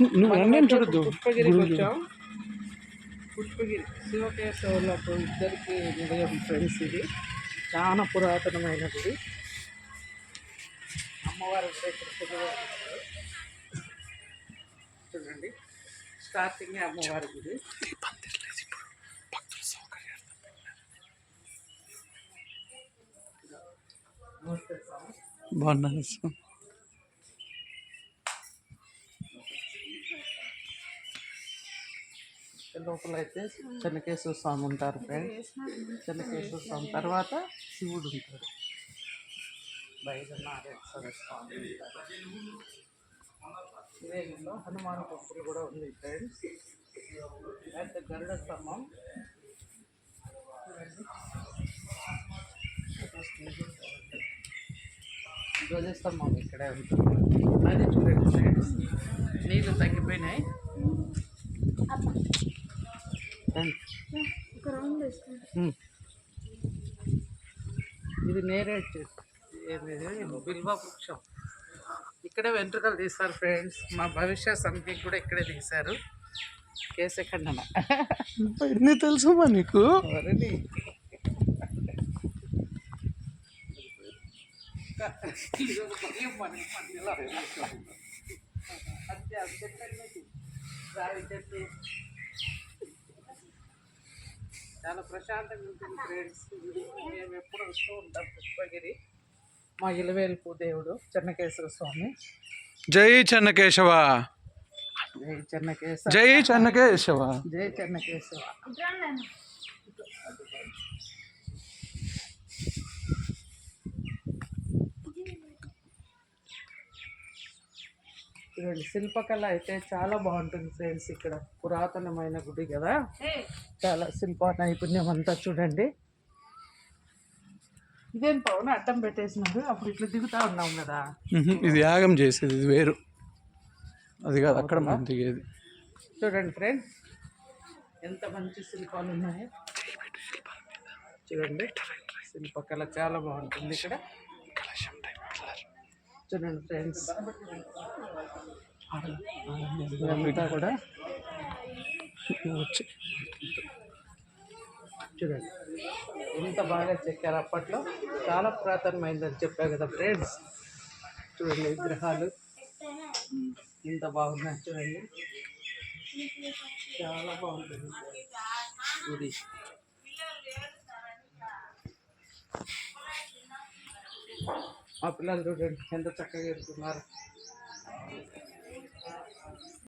నువ్వు అన్నీ చూడద్దు. పుష్పగిరికి వచ్చాం. పుష్పగిరి శివకేశవులకు ఇద్దరికి నిలయం ఫ్రెండ్స్. ఇది చాలా పురాతనమైన గుడి. అమ్మవారి గుడి ఇక్కడ కొద్దిగా చూడండి. స్టార్టింగ్ అమ్మవారి గుడి. బాగున్నాను. లోపల అయితే చెన్నకేశ్వర స్వామి ఉంటారు ఫ్రెండ్స్. చెన్నకేశ్వర స్వామి తర్వాత శివుడు ఉంటాడు. బయట నాగేశ్వర స్వామి ఉంటారు. శ్రీరంగంలో హనుమాన్ టెంపుల్ కూడా ఉంది ఫ్రెండ్స్. అయితే గరుడ స్తంభం ధ్వజస్తంభం ఇక్కడే ఉంటుంది. అది చూడండి ఫ్రెండ్స్, నీళ్ళు తగ్గిపోయినాయి. ఇది నేరేడ్ చెట్టు, బిల్వ వృక్షం. ఇక్కడే వెంట్రుకలు తీస్తారు ఫ్రెండ్స్. మా భవిష్య సంఖ్య కూడా ఇక్కడే తీశారు. కేశఖండన ఎన్ని తెలుసమ్మా నీకు? చాలా ప్రశాంతంగా ఉంటుంది ఫ్రెండ్స్. మేము ఎప్పుడు వస్తూ ఉంటాం పుష్పగిరి. మా ఇలవేల్పు దేవుడు చెన్నకేశ్వర స్వామి. జై చెన్నకేశవ, జై చెన్నకేశవ, జై చెన్నకేశవ, జై చెన్నకేశవ. చూడండి, శిల్పకళ అయితే చాలా బాగుంటుంది ఫ్రెండ్స్. ఇక్కడ పురాతనమైన గుడి కదా, చాలా శిల్ప నైపుణ్యం అంతా చూడండి. ఇదేం పవన్ అడ్డం పెట్టేసినారు. అప్పుడు ఇట్లా దిగుతా ఉన్నాం కదా. ఇది యాగం చేసేది, ఇది వేరు. అది కాదు అక్కడ మనం దిగేది. చూడండి ఫ్రెండ్స్, ఎంత మంచి శిల్పాలు ఉన్నాయో చూడండి. శిల్పకళ చాలా బాగుంటుంది ఇక్కడ. చూడండి ఫ్రెండ్స్, ఇదంతా కూడా వచ్చి చూడండి ఎంత బాగా చెక్కారు. అప్పట్లో చాలా పురాతనమైందని చెప్పా కదా ఫ్రెండ్స్. చూడండి విగ్రహాలు ఎంత బాగున్నాయి చూడండి. చాలా బాగుంటుంది గుడి. మా పిల్లలు చూడండి ఎంత చక్కగా ఎడుతున్నారు.